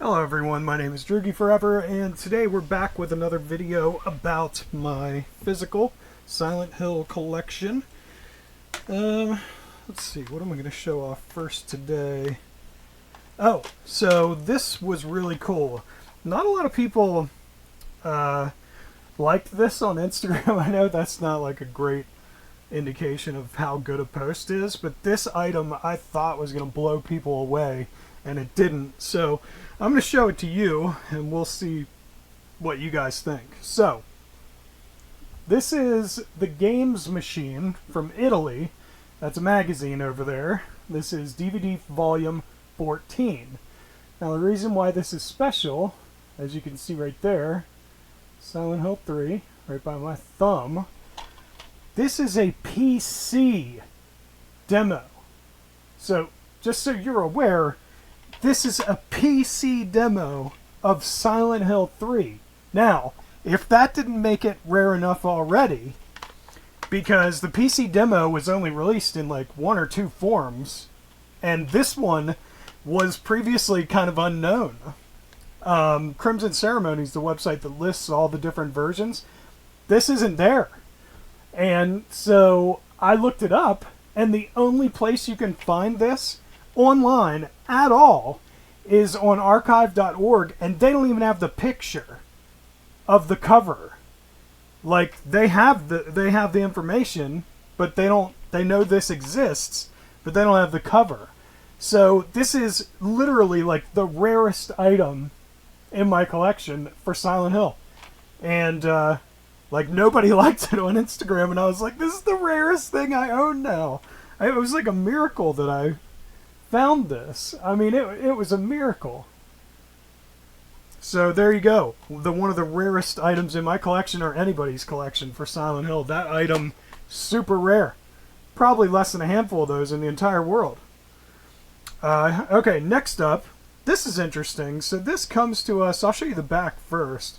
Hello everyone, my name is Droogie Forever, and today we're back with another video about my physical Silent Hill collection. Let's see, what am I going to show off first today? Oh, so this was really cool. Not a lot of people liked this on Instagram. I know that's not like a great indication of how good a post is, but this item I thought was going to blow people away, and it didn't. So I'm going to show it to you, and we'll see what you guys think. So, this is the Games Machine from Italy. That's a magazine over there. This is DVD volume 14. Now, the reason why this is special, as you can see right there, Silent Hill 3, right by my thumb, this is a PC demo. So, just so you're aware, this is a PC demo of Silent Hill 3. Now, if that didn't make it rare enough already, because the PC demo was only released in like 1 or 2 forms, and this one was previously kind of unknown. Crimson Ceremony is the website that lists all the different versions. This isn't there. And so I looked it up, and the only place you can find this online at all is on archive.org, and they don't even have the picture of the cover. Like, they have the information, but they know this exists, but they don't have the cover. So this is literally like the rarest item in my collection for Silent Hill. And like, nobody liked it on Instagram, and I was like, this is the rarest thing I own now. It was like a miracle that I found this. I mean, it was a miracle. So there you go. One of the rarest items in my collection, or anybody's collection, for Silent Hill. That item, super rare. Probably less than a handful of those in the entire world. Okay, next up, this is interesting. So this comes to us, I'll show you the back first,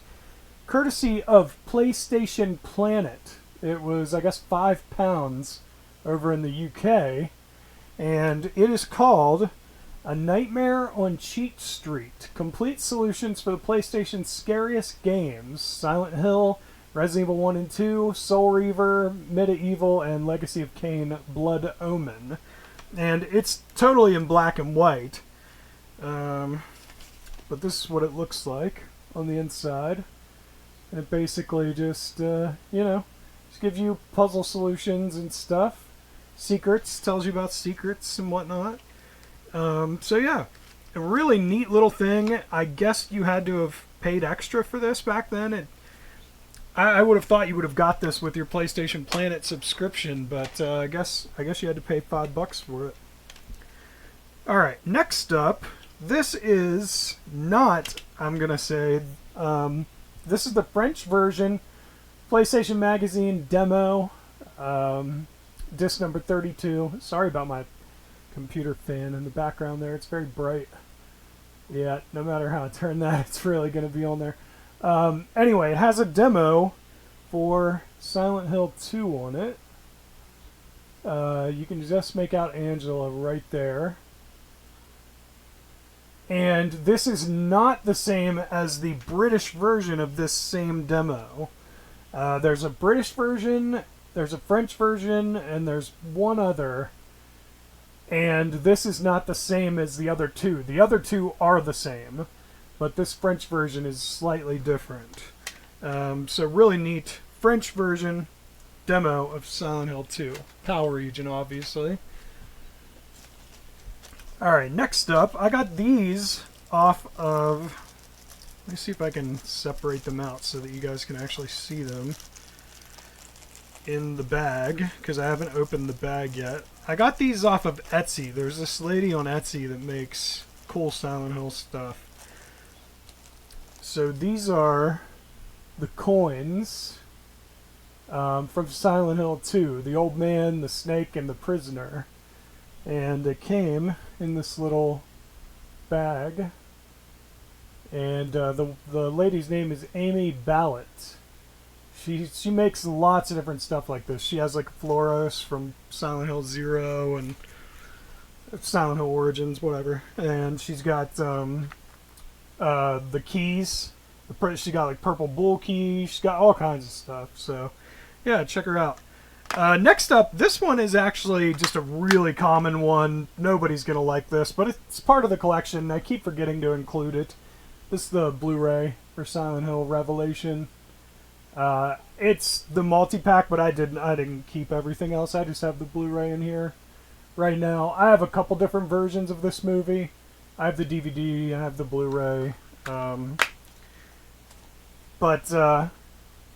courtesy of PlayStation Planet. It was, I guess, £5 over in the UK. And it is called A Nightmare on Cheat Street. Complete solutions for the PlayStation's scariest games. Silent Hill, Resident Evil 1 and 2, Soul Reaver, Medieval, and Legacy of Kain, Blood Omen. And it's totally in black and white. But this is what it looks like on the inside. And it basically just, just gives you puzzle solutions and stuff. Secrets, tells you about secrets and whatnot. So yeah, a really neat little thing. I guess you had to have paid extra for this back then. I would have thought you would have got this with your PlayStation Planet subscription, but I guess you had to pay $5 for it. All right, next up, this is not, I'm gonna say, this is the French version, PlayStation Magazine demo. Disc number 32. Sorry about my computer fan in the background there. It's very bright. Yeah, no matter how I turn that, it's really going to be on there. Anyway, it has a demo for Silent Hill 2 on it. You can just make out Angela right there. And this is not the same as the British version of this same demo. There's a British version, there's a French version, and there's one other. And this is not the same as the other two. The other two are the same, but this French version is slightly different. So really neat French version demo of Silent Hill 2. PAL region, obviously. Alright, next up, I got these off of... Let me see if I can separate them out so that you guys can actually see them in the bag, because I haven't opened the bag yet. I got these off of Etsy. There's this lady on Etsy that makes cool Silent Hill stuff. So these are the coins from Silent Hill 2. The old man, the snake, and the prisoner. And they came in this little bag. And the lady's name is Amy Ballett. She makes lots of different stuff like this. She has like Floros from Silent Hill 0 and Silent Hill Origins, whatever. And she's got The keys. She got like purple bull keys. She's got all kinds of stuff. So, yeah, check her out. Next up, this one is actually just a really common one. Nobody's going to like this, but it's part of the collection. I keep forgetting to include it. This is the Blu-ray for Silent Hill Revelation. It's the multi-pack, but I didn't keep everything else. I just have the Blu-ray in here right now. I have a couple different versions of this movie. I have the DVD, I have the Blu-ray. But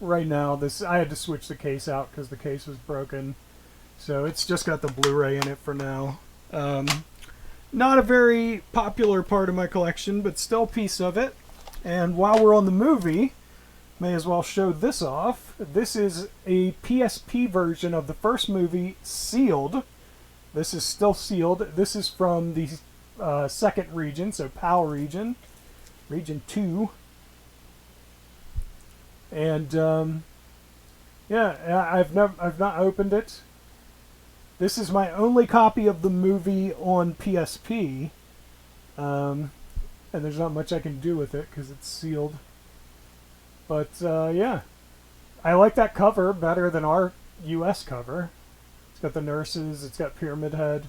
right now, I had to switch the case out because the case was broken. So it's just got the Blu-ray in it for now. Not a very popular part of my collection, but still a piece of it. And while we're on the movie, may as well show this off. This is a PSP version of the first movie, sealed. This is still sealed. This is from the second region, so PAL region, region 2. And yeah, I've not opened it. This is my only copy of the movie on PSP, and there's not much I can do with it because it's sealed. But yeah, I like that cover better than our US cover. It's got the nurses, it's got Pyramid Head.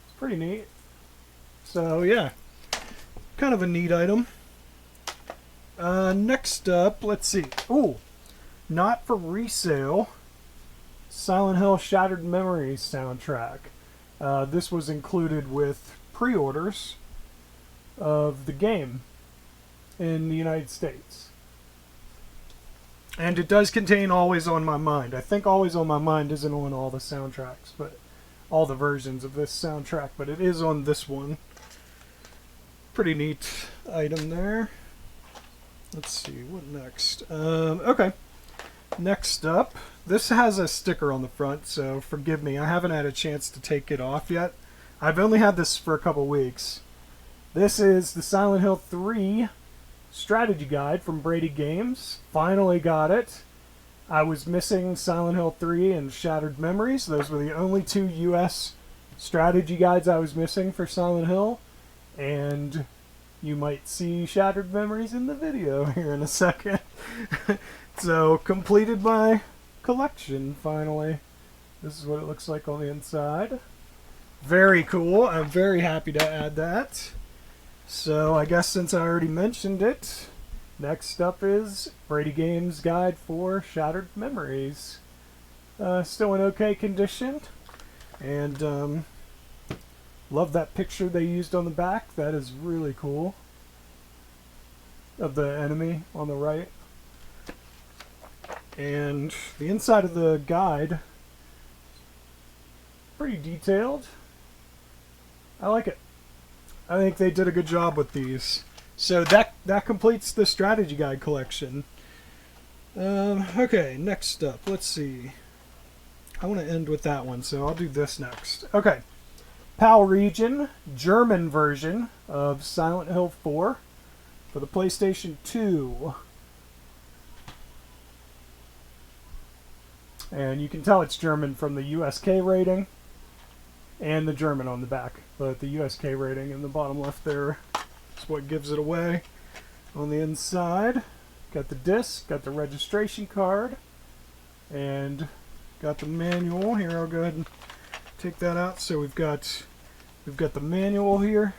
It's pretty neat. So yeah, kind of a neat item. Next up, let's see. Ooh, not for resale. Silent Hill Shattered Memories soundtrack. This was included with pre-orders of the game in the United States. And it does contain Always on My Mind. I think Always on My Mind isn't on all the soundtracks, but all the versions of this soundtrack, but it is on this one. Pretty neat item there. Let's see, what next? Okay. Next up, this has a sticker on the front, so forgive me. I haven't had a chance to take it off yet. I've only had this for a couple weeks. This is the Silent Hill 3 strategy guide from Brady Games. Finally got it. I was missing Silent Hill 3 and Shattered Memories. Those were the only two US strategy guides I was missing for Silent Hill. And you might see Shattered Memories in the video here in a second. So, completed my collection, finally. This is what it looks like on the inside. Very cool. I'm very happy to add that. So, I guess since I already mentioned it, next up is Brady Games Guide for Shattered Memories. Still in okay condition. And, love that picture they used on the back. That is really cool. Of the enemy on the right. And the inside of the guide, pretty detailed. I like it. I think they did a good job with these. So that completes the strategy guide collection. Okay, next up, let's see. I want to end with that one, so I'll do this next. Okay, PAL region, German version of Silent Hill 4 for the PlayStation 2. And you can tell it's German from the USK rating and the German on the back. But the USK rating in the bottom left there is what gives it away. On the inside, got the disc, got the registration card, and got the manual. Here, I'll go ahead and take that out. So we've got the manual here.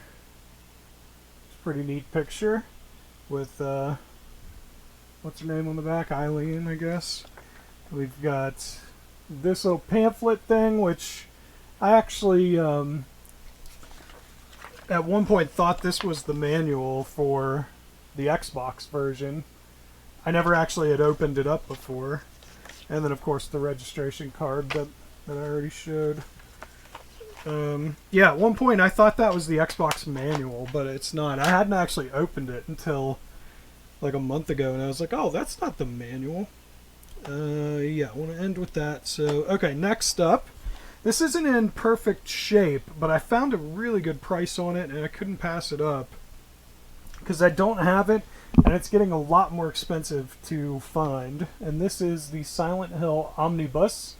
It's a pretty neat picture with what's her name on the back? Eileen, I guess. We've got this little pamphlet thing, which I actually at one point thought this was the manual for the Xbox version. I never actually had opened it up before. And then, of course, the registration card that I already showed. Yeah, at one point I thought that was the Xbox manual, but it's not. I hadn't actually opened it until like a month ago, and I was like, oh, that's not the manual. Yeah, I want to end with that. So, okay, next up. This isn't in perfect shape, but I found a really good price on it, and I couldn't pass it up. Because I don't have it, and it's getting a lot more expensive to find. And this is the Silent Hill Omnibus,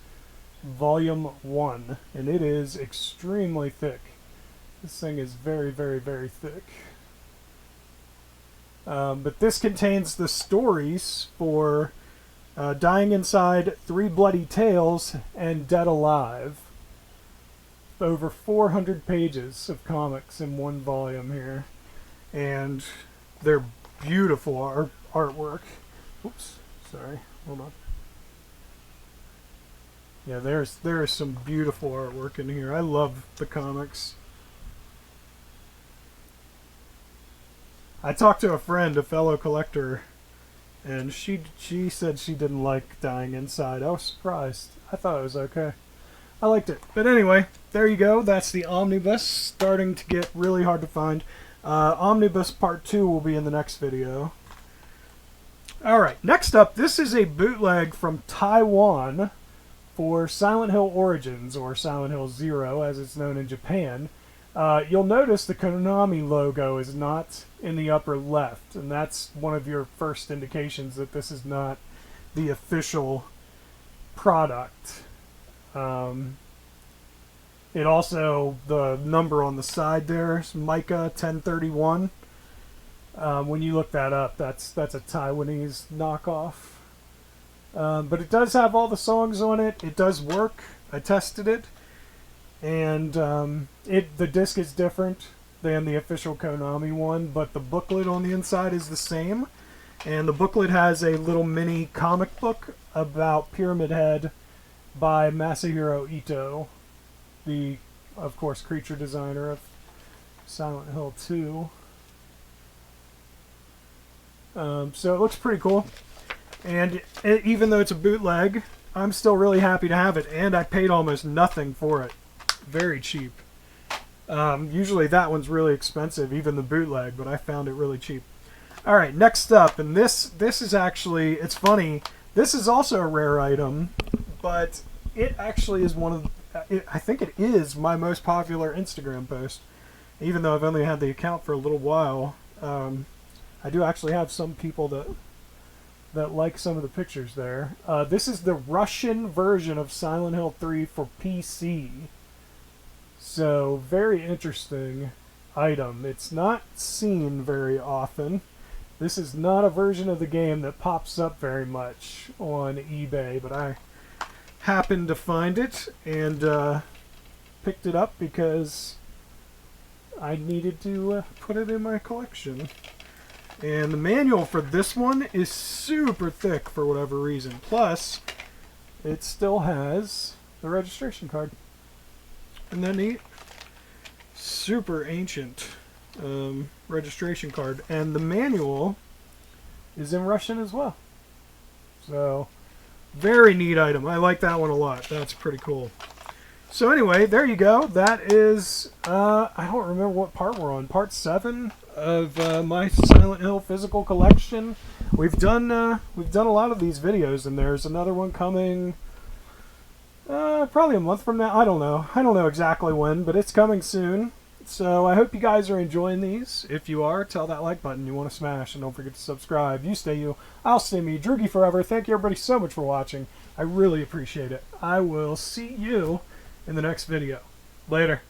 Volume 1. And it is extremely thick. This thing is very, very, very thick. But this contains the stories for Dying Inside, Three Bloody Tales, and Dead Alive. Over 400 pages of comics in one volume here. And they're beautiful artwork. Oops, sorry, hold on. Yeah, there is some beautiful artwork in here. I love the comics. I talked to a friend, a fellow collector, and she said she didn't like Dying Inside. I was surprised. I thought it was okay. I liked it. But anyway, there you go. That's the Omnibus. Starting to get really hard to find. Omnibus Part 2 will be in the next video. Alright, next up, this is a bootleg from Taiwan for Silent Hill Origins, or Silent Hill 0 as it's known in Japan. You'll notice the Konami logo is not in the upper left, and that's one of your first indications that this is not the official product. It also, the number on the side there is Micah 1031. When you look that up, that's a Taiwanese knockoff. But it does have all the songs on it. It does work. I tested it. And the disc is different than the official Konami one, but the booklet on the inside is the same. And the booklet has a little mini comic book about Pyramid Head by Masahiro Ito, the, of course, creature designer of Silent Hill 2. So it looks pretty cool. And even though it's a bootleg, I'm still really happy to have it. And I paid almost nothing for it. Very cheap. Usually that one's really expensive, even the bootleg, but I found it really cheap. Alright, next up, and this is actually, it's funny, this is also a rare item, but it actually is one of, I think it is my most popular Instagram post, even though I've only had the account for a little while. I do actually have some people that like some of the pictures there. This is the Russian version of Silent Hill 3 for PC. So, very interesting item. It's not seen very often. This is not a version of the game that pops up very much on eBay, but I happened to find it and picked it up because I needed to put it in my collection. And the manual for this one is super thick for whatever reason. Plus, it still has the registration card. Isn't that neat? Super ancient registration card. And the manual is in Russian as well. So, very neat item. I like that one a lot. That's pretty cool. So anyway, there you go. That is, I don't remember what part we're on. Part 7 of my Silent Hill physical collection. We've done a lot of these videos, and there's another one coming probably a month from now. I don't know exactly when, but it's coming soon. So I hope you guys are enjoying these. If you are, tell that like button you want to smash, and don't forget to subscribe. You stay you, I'll stay me. Droogie forever. Thank you everybody so much for watching. I really appreciate it. I will see you in the next video. Later.